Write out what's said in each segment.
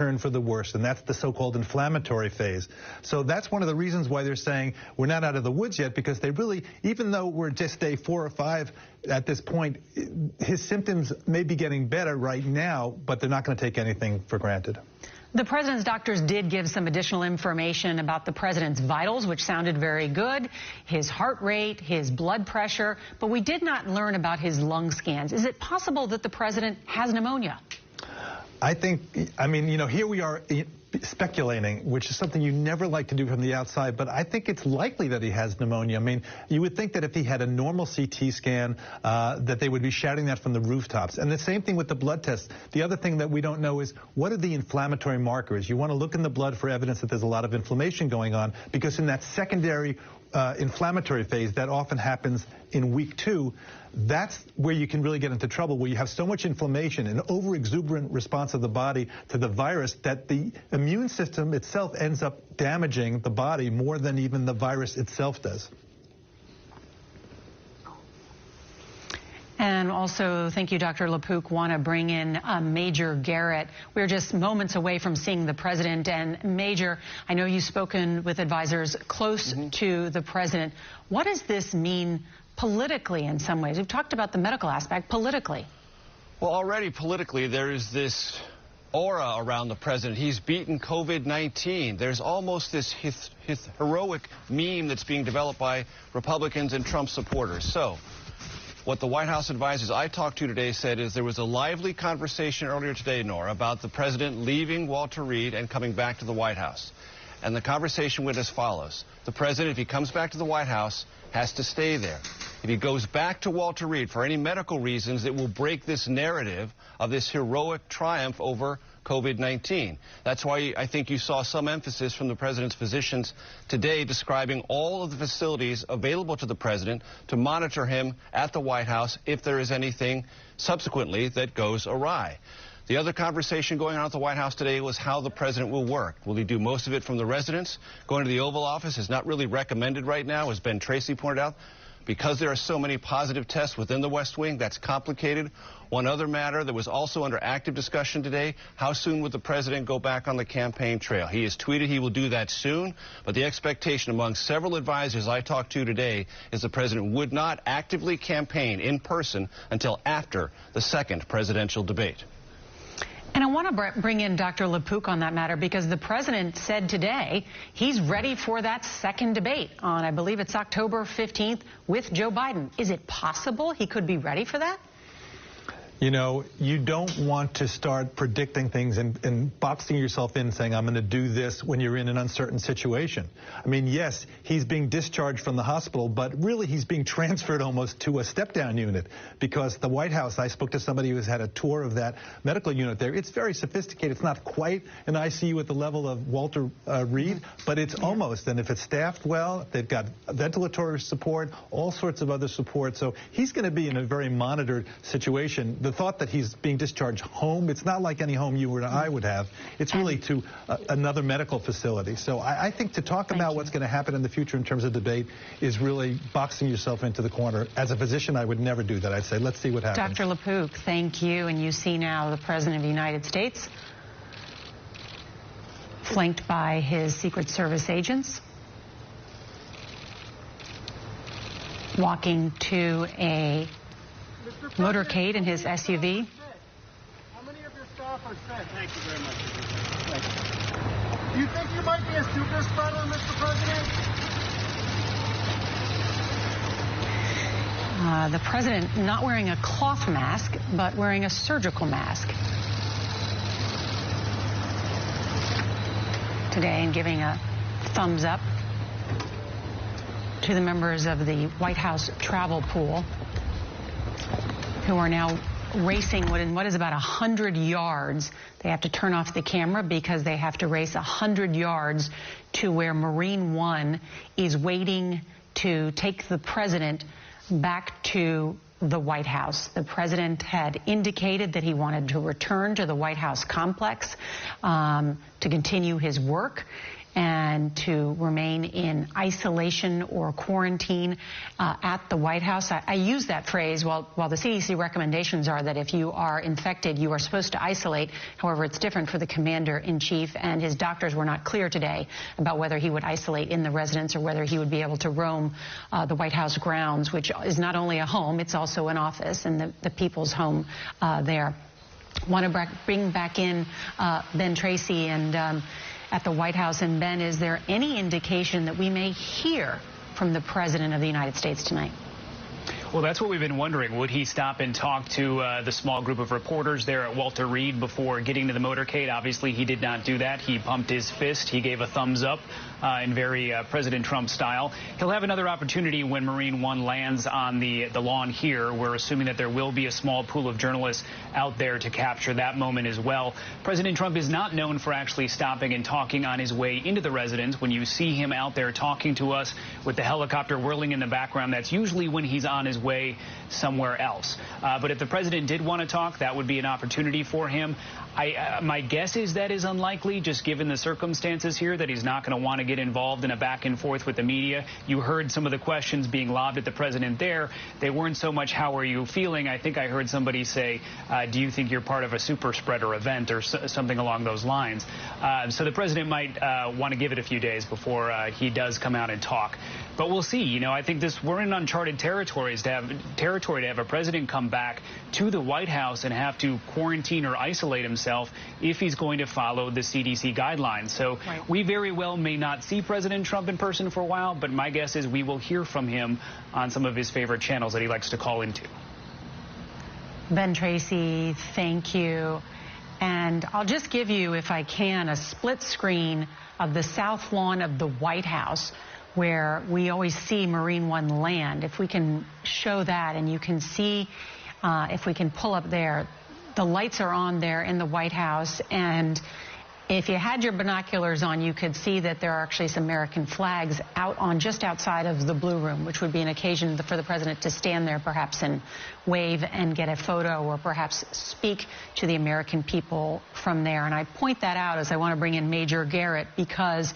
turn for the worse, and that's the so-called inflammatory phase. So that's one of the reasons why they're saying we're not out of the woods yet, because they really, even though we're just day 4 or 5 at this point, his symptoms may be getting better right now, but they're not going to take anything for granted. The president's doctors did give some additional information about the president's vitals, which sounded very good, his heart rate, his blood pressure, but we did not learn about his lung scans. Is it possible that the president has pneumonia? I mean, here we are speculating, which is something you never like to do from the outside, but I think it's likely that he has pneumonia. I mean, you would think that if he had a normal CT scan, that they would be shouting that from the rooftops. And the same thing with the blood tests. The other thing that we don't know is, what are the inflammatory markers? You want to look in the blood for evidence that there's a lot of inflammation going on, because in that secondary inflammatory phase that often happens in week 2, that's where you can really get into trouble, where you have so much inflammation, an over-exuberant response of the body to the virus, that the immune system itself ends up damaging the body more than even the virus itself does. And also, thank you, Dr. LaPook. Want to bring in Major Garrett. We're just moments away from seeing the president. And Major, I know you've spoken with advisors close to the president. What does this mean politically in some ways? We've talked about the medical aspect politically. Well, already politically, there is this aura around the president. He's beaten COVID-19. There's almost this heroic meme that's being developed by Republicans and Trump supporters. So what the White House advisors I talked to today said is there was a lively conversation earlier today, Nora, about the president leaving Walter Reed and coming back to the White House. And the conversation went as follows. The president, if he comes back to the White House, has to stay there. If he goes back to Walter Reed for any medical reasons, it will break this narrative of this heroic triumph over COVID-19. That's why I think you saw some emphasis from the president's physicians today describing all of the facilities available to the president to monitor him at the White House if there is anything subsequently that goes awry. The other conversation going on at the White House today was how the president will work. Will he do most of it from the residence? Going to the Oval Office is not really recommended right now, as Ben Tracy pointed out. Because there are so many positive tests within the West Wing, that's complicated. One other matter that was also under active discussion today, how soon would the president go back on the campaign trail? He has tweeted he will do that soon, but the expectation among several advisors I talked to today is the president would not actively campaign in person until after the second presidential debate. And I want to bring in Dr. LaPook on that matter, because the president said today he's ready for that second debate on, I believe it's October 15th, with Joe Biden. Is it possible he could be ready for that? You know, you don't want to start predicting things and boxing yourself in saying, I'm going to do this when you're in an uncertain situation. I mean, yes, he's being discharged from the hospital, but really he's being transferred almost to a step-down unit, because the White House, I spoke to somebody who's had a tour of that medical unit there. It's very sophisticated. It's not quite an ICU at the level of Walter Reed, but it's almost. And if it's staffed well, they've got ventilatory support, all sorts of other support. So he's going to be in a very monitored situation. The thought that he's being discharged home, it's not like any home you or I would have. It's really to another medical facility. So I think to talk about what's going to happen in the future in terms of debate is really boxing yourself into the corner. As a physician, I would never do that. I'd say, let's see what happens. Dr. LaPook, thank you. And you see now the President of the United States flanked by his Secret Service agents, walking to a motorcade in his SUV. How many of your staff are sick? Thank you very much. Do you think you might be a super spreader, Mr. President? The president not wearing a cloth mask, but wearing a surgical mask today, and giving a thumbs up to the members of the White House travel pool, who are now racing what is about 100 yards. They have to turn off the camera because they have to race 100 yards to where Marine One is waiting to take the president back to the White House. The president had indicated that he wanted to return to the White House complex to continue his work. and to remain in isolation or quarantine at the White House. I use that phrase while the CDC recommendations are that if you are infected, you are supposed to isolate. However, it's different for the commander-in-chief, and his doctors were not clear today about whether he would isolate in the residence or whether he would be able to roam the White House grounds, which is not only a home, it's also an office and the people's home there. Want to bring back in Ben Tracy and at the White House. And Ben, is there any indication that we may hear from the President of the United States tonight? Well, that's what we've been wondering. Would he stop and talk to the small group of reporters there at Walter Reed before getting to the motorcade? Obviously, he did not do that. He pumped his fist. He gave a thumbs up in very President Trump style. He'll have another opportunity when Marine One lands on the lawn here. We're assuming that there will be a small pool of journalists out there to capture that moment as well. President Trump is not known for actually stopping and talking on his way into the residence. When you see him out there talking to us with the helicopter whirling in the background, that's usually when he's on his way somewhere else. But if the president did want to talk, that would be an opportunity for him. My guess is that is unlikely, just given the circumstances here, that he's not going to want to get involved in a back and forth with the media. You heard some of the questions being lobbed at the president there. They weren't so much, how are you feeling? I think I heard somebody say, do you think you're part of a super spreader event or something along those lines? So the president might want to give it a few days before he does come out and talk. But we'll see. You know, I think we're in uncharted territory to have a president come back to the White House and have to quarantine or isolate himself if he's going to follow the CDC guidelines. So we very well may not see President Trump in person for a while, but my guess is we will hear from him on some of his favorite channels that he likes to call into. Ben Tracy, thank you. And I'll just give you, if I can, a split screen of the south lawn of the White House, where we always see Marine One land. If we can show that, and you can see, if we can pull up there, the lights are on there in the White House, and if you had your binoculars on, you could see that there are actually some American flags out on just outside of the Blue Room, which would be an occasion for the president to stand there perhaps and wave and get a photo, or perhaps speak to the American people from there. And I point that out as I want to bring in Major Garrett, because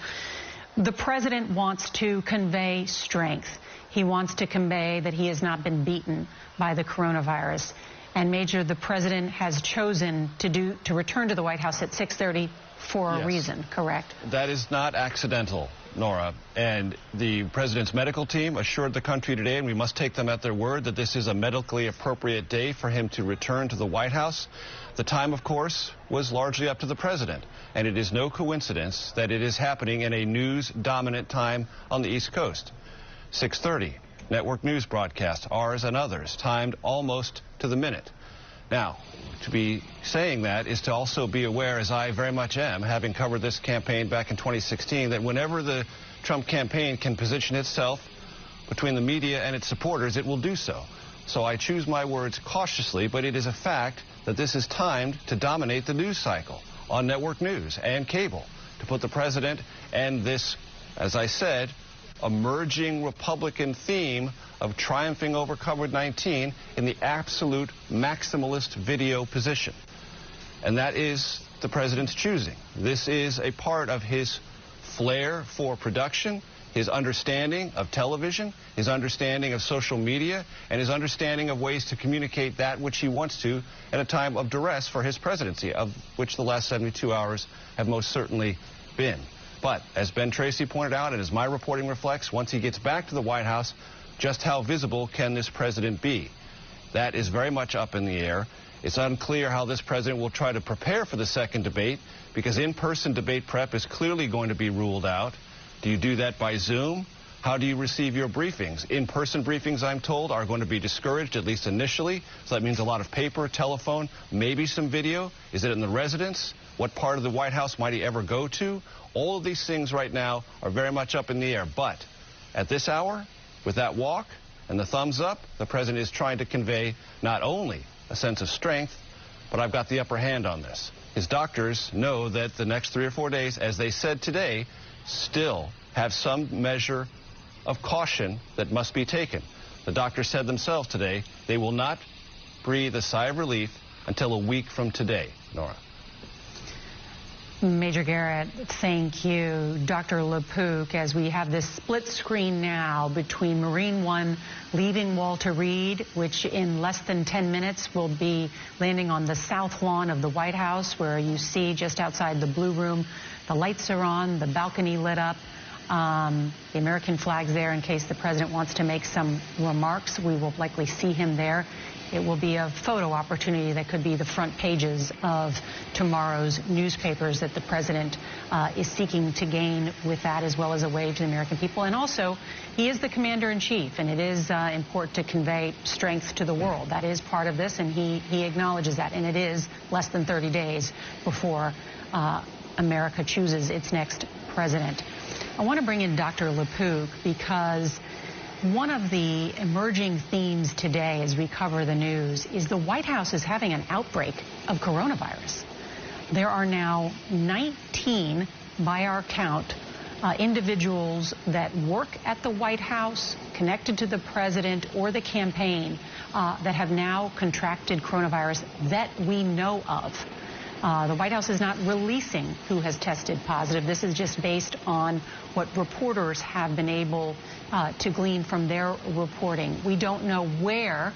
the president wants to convey strength. He wants to convey that he has not been beaten by the coronavirus. And Major, the president has chosen to return to the White House at 6:30 for a reason, correct? That is not accidental, Nora. And the president's medical team assured the country today, and we must take them at their word, that this is a medically appropriate day for him to return to the White House. The time, of course, was largely up to the president. And it is no coincidence that it is happening in a news-dominant time on the East Coast. 6:30, network news broadcast, ours and others, timed almost to the minute. Now, to be saying that is to also be aware, as I very much am, having covered this campaign back in 2016, that whenever the Trump campaign can position itself between the media and its supporters, it will do so. So I choose my words cautiously, but it is a fact that this is timed to dominate the news cycle on network news and cable, to put the president and this, as I said, emerging Republican theme of triumphing over COVID-19 in the absolute maximalist video position. And that is the president's choosing. This is a part of his flair for production, his understanding of television, his understanding of social media, and his understanding of ways to communicate that which he wants to at a time of duress for his presidency, of which the last 72 hours have most certainly been. But as Ben Tracy pointed out, and as my reporting reflects, once he gets back to the White House, just how visible can this president be? That is very much up in the air. It's unclear how this president will try to prepare for the second debate, because in-person debate prep is clearly going to be ruled out. Do you do that by Zoom? How do you receive your briefings? In-person briefings, I'm told, are going to be discouraged, at least initially. So that means a lot of paper, telephone, maybe some video. Is it in the residence? What part of the White House might he ever go to? All of these things right now are very much up in the air. But at this hour, with that walk and the thumbs up, the president is trying to convey not only a sense of strength, but I've got the upper hand on this. His doctors know that the next 3 or 4 days, as they said today, still have some measure of caution that must be taken. The doctors said themselves today they will not breathe a sigh of relief until a week from today, Nora. Major Garrett, thank you. Dr. LaPook, as we have this split screen now between Marine One leaving Walter Reed, which in less than 10 minutes will be landing on the south lawn of the White House, where you see just outside the Blue Room, the lights are on, the balcony lit up, the American flag's there in case the president wants to make some remarks. We will likely see him there. It will be a photo opportunity that could be the front pages of tomorrow's newspapers that the president is seeking to gain with that, as well as a wave to the American people. And also, he is the commander-in-chief, and it is important to convey strength to the world. That is part of this, and he acknowledges that. And it is less than 30 days before America chooses its next president. I want to bring in Dr. LaPook because one of the emerging themes today as we cover the news is the White House is having an outbreak of coronavirus. There are now 19, by our count, individuals that work at the White House, connected to the president or the campaign, that have now contracted coronavirus that we know of. The White House is not releasing who has tested positive. This is just based on what reporters have been able to glean from their reporting. We don't know where,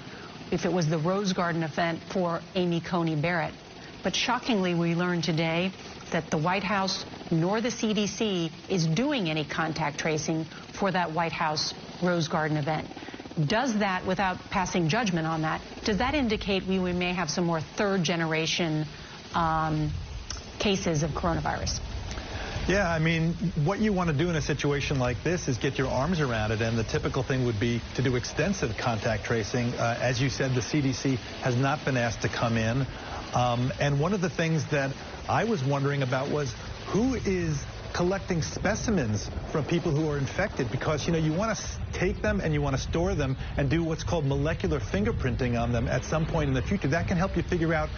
if it was the Rose Garden event for Amy Coney Barrett. But shockingly, we learned today that the White House nor the CDC is doing any contact tracing for that White House Rose Garden event. Does that, without passing judgment on that, does that indicate we may have some more third-generation cases of coronavirus? Yeah, I mean, what you want to do in a situation like this is get your arms around it, and the typical thing would be to do extensive contact tracing. As you said, the CDC has not been asked to come in. And one of the things that I was wondering about was who is collecting specimens from people who are infected, because, you know, you want to take them and you want to store them and do what's called molecular fingerprinting on them at some point in the future. That can help you figure out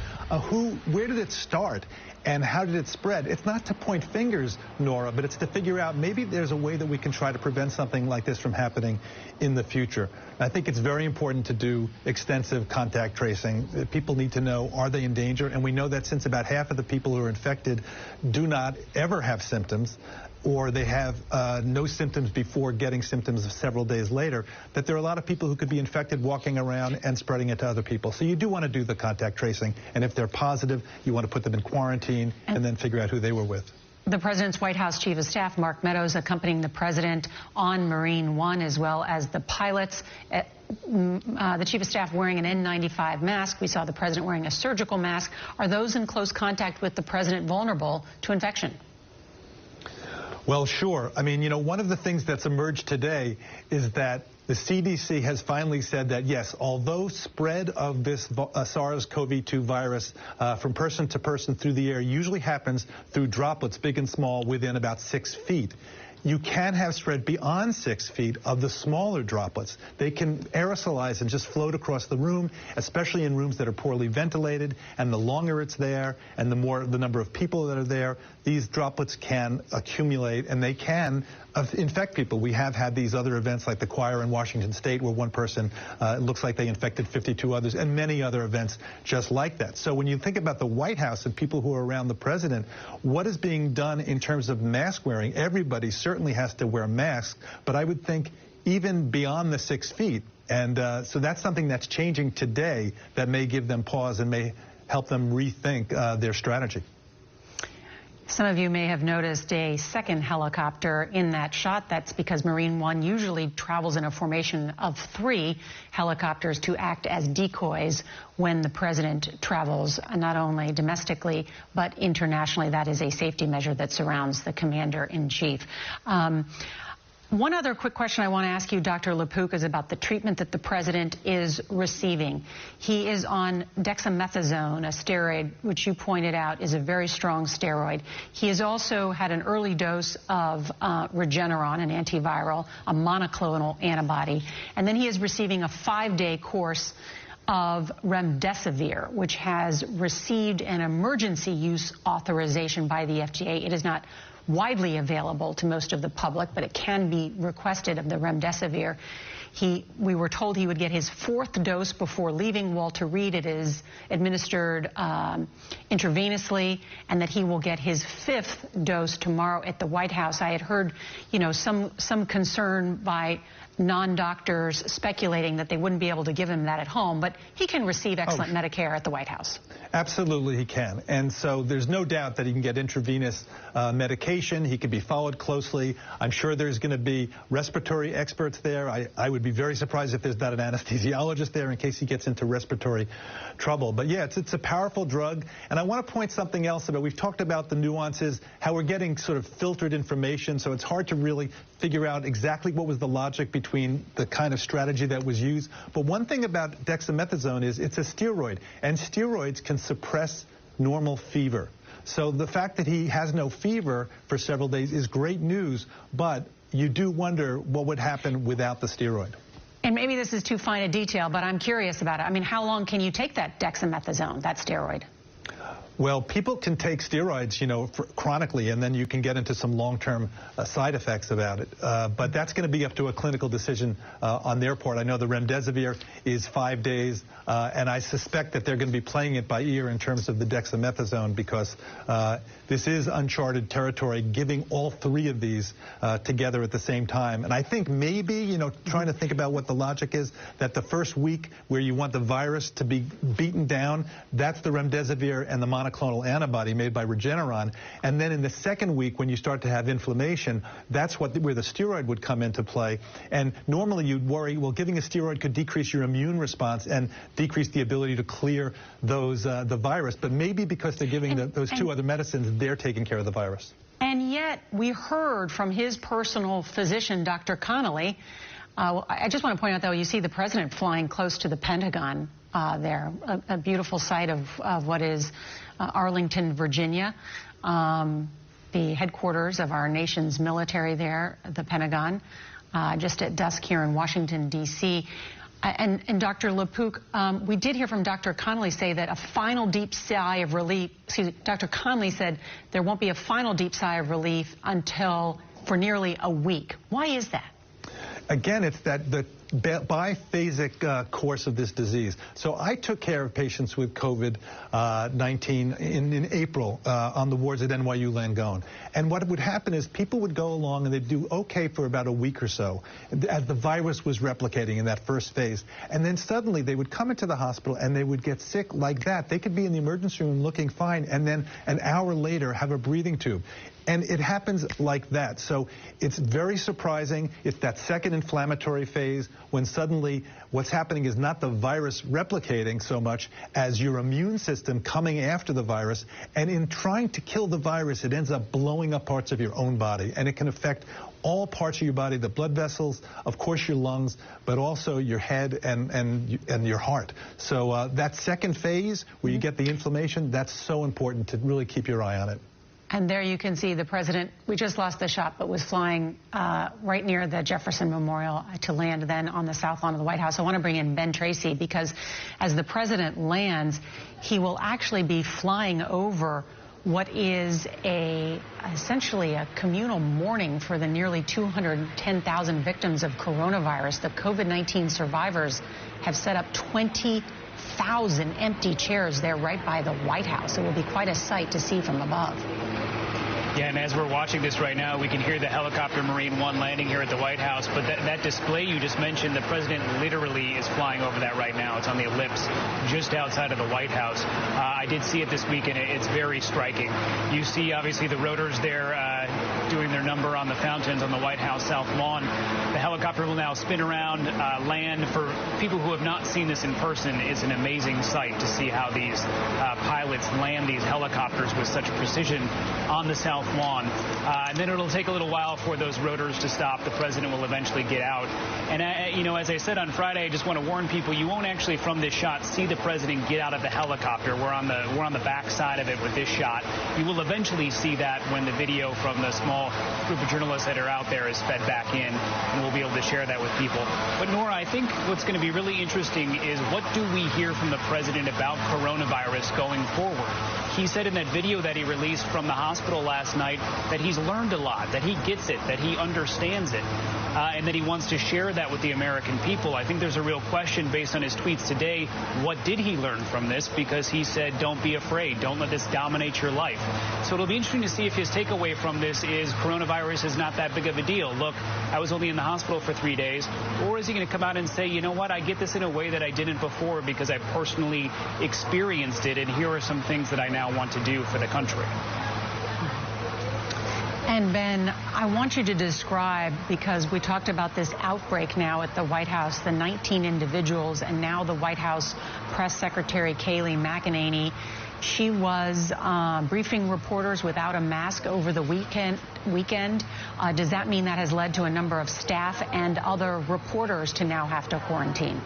where did it start and how did it spread. It's not to point fingers, Nora, but it's to figure out maybe there's a way that we can try to prevent something like this from happening in the future. I think it's very important to do extensive contact tracing. People need to know, are they in danger? And we know that since about half of the people who are infected do not ever have symptoms, or they have no symptoms before getting symptoms several days later, that there are a lot of people who could be infected walking around and spreading it to other people. So you do want to do the contact tracing, and if they're positive, you want to put them in quarantine and then figure out who they were with. The president's White House Chief of Staff, Mark Meadows, accompanying the president on Marine One, as well as the pilots. The Chief of Staff wearing an N95 mask. We saw the president wearing a surgical mask. Are those in close contact with the president vulnerable to infection? Well, sure. I mean, you know, one of the things that's emerged today is that the CDC has finally said that, yes, although spread of this SARS-CoV-2 virus from person to person through the air usually happens through droplets, big and small, within about 6 feet, you can have spread beyond 6 feet of the smaller droplets. They can aerosolize and just float across the room, especially in rooms that are poorly ventilated. And the longer it's there and the number of people that are there, these droplets can accumulate and they can infect people. We have had these other events like the choir in Washington State where one person, it looks like they infected 52 others, and many other events just like that. So when you think about the White House and people who are around the president, what is being done in terms of mask wearing? Everybody certainly has to wear masks, but I would think even beyond the 6 feet. And so that's something that's changing today that may give them pause and may help them rethink their strategy. Some of you may have noticed a second helicopter in that shot. That's because Marine One usually travels in a formation of 3 helicopters to act as decoys when the president travels, not only domestically, but internationally. That is a safety measure that surrounds the commander-in-chief. One other quick question I want to ask you, Dr. LaPook, is about the treatment that the president is receiving. He is on dexamethasone, a steroid, which you pointed out is a very strong steroid. He has also had an early dose of Regeneron, an antiviral, a monoclonal antibody, and then he is receiving a 5-day course of remdesivir, which has received an emergency use authorization by the FDA. It is not widely available to most of the public, but it can be requested of the remdesivir. We were told he would get his 4th dose before leaving Walter Reed. It is administered intravenously, and that he will get his 5th dose tomorrow at the White House. I had heard, some concern by non-doctors speculating that they wouldn't be able to give him that at home, but he can receive excellent Medicare at the White House. Absolutely he can. And so there's no doubt that he can get intravenous medication. He can be followed closely. I'm sure there's going to be respiratory experts there. I would be very surprised if there's not an anesthesiologist there in case he gets into respiratory trouble. But yeah, it's a powerful drug. And I want to point something else about, we've talked about the nuances, how we're getting sort of filtered information, so it's hard to really figure out exactly what was the logic between the kind of strategy that was used. But one thing about dexamethasone is it's a steroid, and steroids can suppress normal fever. So the fact that he has no fever for several days is great news, but you do wonder what would happen without the steroid. And maybe this is too fine a detail, but I'm curious about it. I mean, how long can you take that dexamethasone, that steroid? Well, people can take steroids, chronically, and then you can get into some long-term side effects about it. But that's going to be up to a clinical decision on their part. I know the remdesivir is 5 days, and I suspect that they're going to be playing it by ear in terms of the dexamethasone, because this is uncharted territory, giving all 3 of these together at the same time. And I think maybe, trying to think about what the logic is, that the first week where you want the virus to be beaten down, that's the remdesivir and the monoclonal antibody made by Regeneron. And then in the second week, when you start to have inflammation, that's where the steroid would come into play. And normally you'd worry, well, giving a steroid could decrease your immune response and decrease the ability to clear those the virus. But maybe because they're giving those 2 other medicines, they're taking care of the virus. And yet we heard from his personal physician, Dr. Connolly. I just want to point out, though, you see the president flying close to the Pentagon there, a beautiful site of what is Arlington, Virginia, the headquarters of our nation's military there, the Pentagon, just at dusk here in Washington, D.C. And Dr. LaPook, we did hear from Dr. Connolly say that a final deep sigh of relief, Dr. Connolly said there won't be a final deep sigh of relief until for nearly a week. Why is that? Again, it's the biphasic course of this disease. So I took care of patients with COVID-19 in April on the wards at NYU Langone. And what would happen is people would go along and they'd do okay for about a week or so as the virus was replicating in that first phase. And then suddenly they would come into the hospital and they would get sick like that. They could be in the emergency room looking fine and then an hour later have a breathing tube. And it happens like that. So it's very surprising. It's that second inflammatory phase when suddenly what's happening is not the virus replicating so much as your immune system coming after the virus. And in trying to kill the virus, it ends up blowing up parts of your own body. And it can affect all parts of your body, the blood vessels, of course your lungs, but also your head and your heart. So that second phase where you get the inflammation, that's so important to really keep your eye on it. And there you can see the president, we just lost the shot, but was flying right near the Jefferson Memorial to land then on the south lawn of the White House. I want to bring in Ben Tracy because as the president lands, he will actually be flying over what is essentially a communal mourning for the nearly 210,000 victims of coronavirus. The COVID-19 survivors have set up 20,000 empty chairs there right by the White House. It will be quite a sight to see from above. Yeah, and as we're watching this right now, we can hear the helicopter Marine One landing here at the White House. But that display you just mentioned, the president literally is flying over that right now. It's on the ellipse just outside of the White House. I did see it this week, and it's very striking. You see, obviously, the rotors there doing their number on the fountains on the White House South Lawn. The helicopter will now spin around, land. For people who have not seen this in person, it's an amazing sight to see how these pilots land these helicopters with such precision on the South Lawn. And then it'll take a little while for those rotors to stop. The president will eventually get out. And, as I said on Friday, I just want to warn people, you won't actually from this shot see the president get out of the helicopter. We're on the back side of it with this shot. You will eventually see that when the video from the small group of journalists that are out there is fed back in, and we'll be able to share that with people. But Nora, I think what's going to be really interesting is what do we hear from the president about coronavirus going forward? He said in that video that he released from the hospital last night that he's learned a lot, that he gets it, that he understands it. and that he wants to share that with the American people. I think there's a real question based on his tweets today. What did he learn from this? Because he said, don't be afraid. Don't let this dominate your life. So it'll be interesting to see if his takeaway from this is coronavirus is not that big of a deal. Look, I was only in the hospital for 3 days. Or is he going to come out and say, you know what, I get this in a way that I didn't before because I personally experienced it, and here are some things that I now want to do for the country. And Ben, I want you to describe, because we talked about this outbreak now at the White House, the 19 individuals, and now the White House Press Secretary Kayleigh McEnany. She was briefing reporters without a mask over the weekend. Does that mean that has led to a number of staff and other reporters to now have to quarantine?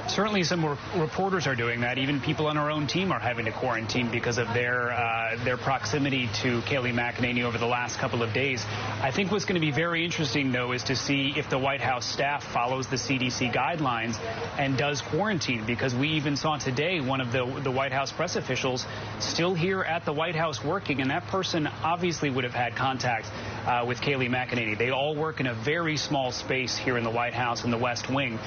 Certainly some reporters are doing that. Even people on our own team are having to quarantine because of their proximity to Kayleigh McEnany over the last couple of days. I think what's going to be very interesting, though, is to see if the White House staff follows the CDC guidelines and does quarantine, because we even saw today one of the White House press officials still here at the White House working, and that person obviously would have had contact with Kayleigh McEnany. They all work in a very small space here in the White House in the West Wing.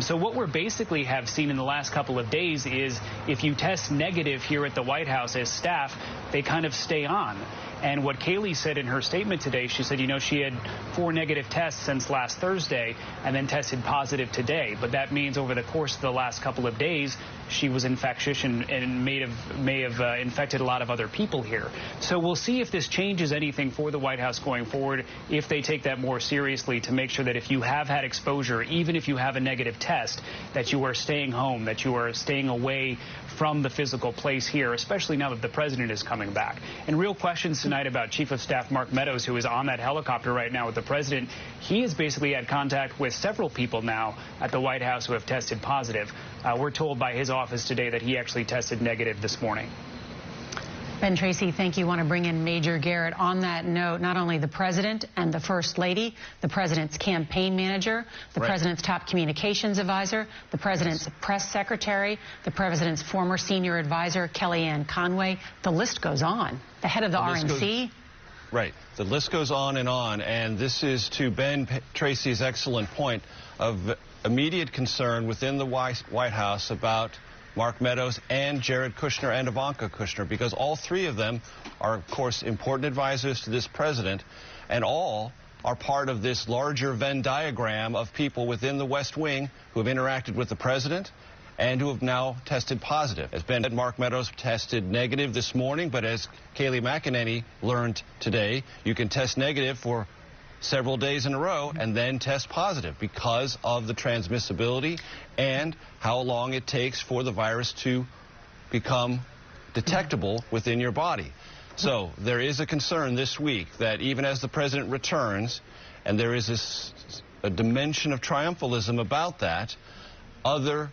So what we're basically have seen in the last couple of days is if you test negative here at the White House as staff, they kind of stay on. And what Kayleigh said in her statement today, she said, you know, she had 4 negative tests since last Thursday and then tested positive today. But that means over the course of the last couple of days, she was infectious and may have infected a lot of other people here. So we'll see if this changes anything for the White House going forward, if they take that more seriously, to make sure that if you have had exposure, even if you have a negative test, that you are staying home, that you are staying away from the physical place here, especially now that the president is coming back. And real questions tonight about Chief of Staff Mark Meadows, who is on that helicopter right now with the president. He has basically had contact with several people now at the White House who have tested positive. We're told by his office today that he actually tested negative this morning. Ben Tracy, thank you. I want to bring in Major Garrett. On that note, not only the president and the first lady, the president's campaign manager, the president's top communications advisor, the president's press secretary, the president's former senior advisor, Kellyanne Conway. The list goes on. The head of the RNC. Right. The list goes on. And this is to Ben Tracy's excellent point of immediate concern within the White House about Mark Meadows and Jared Kushner and Ivanka Kushner, because all three of them are, of course, important advisors to this president, and all are part of this larger Venn diagram of people within the West Wing who have interacted with the president and who have now tested positive. As Ben said, Mark Meadows tested negative this morning, but as Kayleigh McEnany learned today, you can test negative for several days in a row and then test positive because of the transmissibility and how long it takes for the virus to become detectable within your body. So there is a concern this week that even as the president returns, and there is a dimension of triumphalism about that, other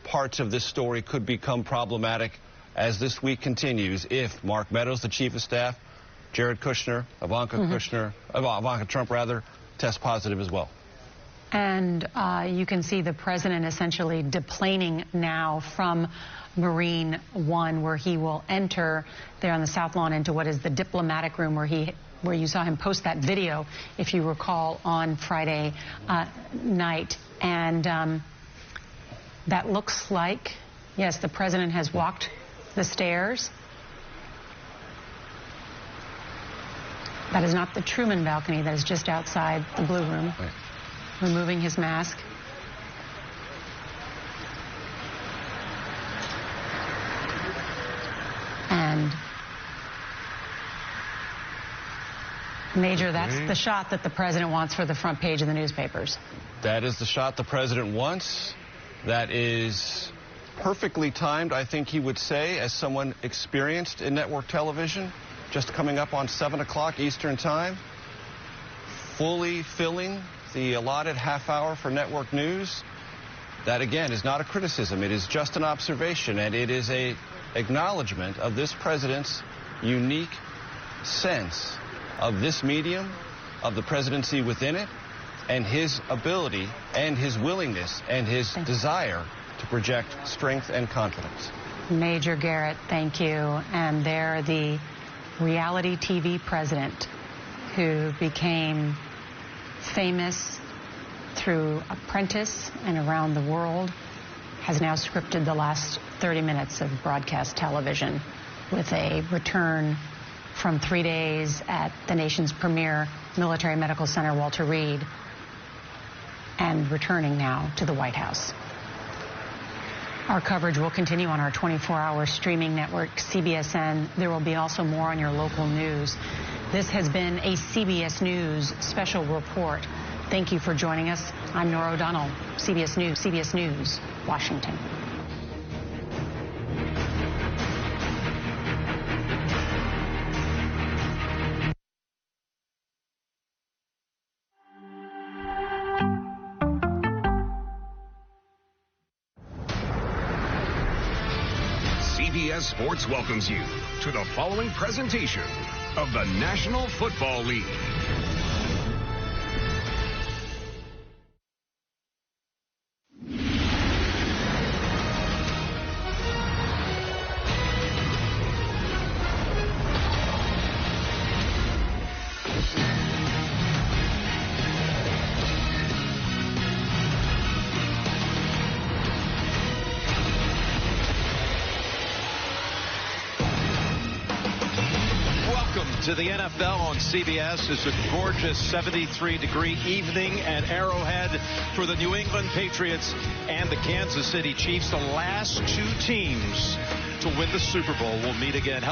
parts of this story could become problematic as this week continues if Mark Meadows, the chief of staff, Jared Kushner, Ivanka Trump, test positive as well. And you can see the president essentially deplaning now from Marine One, where he will enter there on the South Lawn into what is the diplomatic room, where you saw him post that video, if you recall, on Friday night. And that looks like, yes, the president has walked the stairs. That is not the Truman balcony. That is just outside the Blue Room. Right. Removing his mask. And Major, that's the shot that the president wants for the front page of the newspapers. That is the shot the president wants. That is perfectly timed, I think he would say, as someone experienced in network television. Just coming up on 7 o'clock Eastern Time, fully filling the allotted half hour for network news. That, again, is not a criticism. It is just an observation, and it is a acknowledgement of this president's unique sense of this medium, of the presidency within it, and his ability and his willingness and his desire to project strength and confidence. Major Garrett, thank you. And there, the reality TV president who became famous through Apprentice and around the world, has now scripted the last 30 minutes of broadcast television with a return from 3 days at the nation's premier military medical center, Walter Reed, and returning now to the White House. Our coverage will continue on our 24-hour streaming network, CBSN. There will be also more on your local news. This has been a CBS News special report. Thank you for joining us. I'm Nora O'Donnell, CBS News, Washington. CBS Sports welcomes you to the following presentation of the National Football League. To the NFL on CBS. It's a gorgeous 73-degree evening at Arrowhead for the New England Patriots and the Kansas City Chiefs. The last two teams to win the Super Bowl will meet again.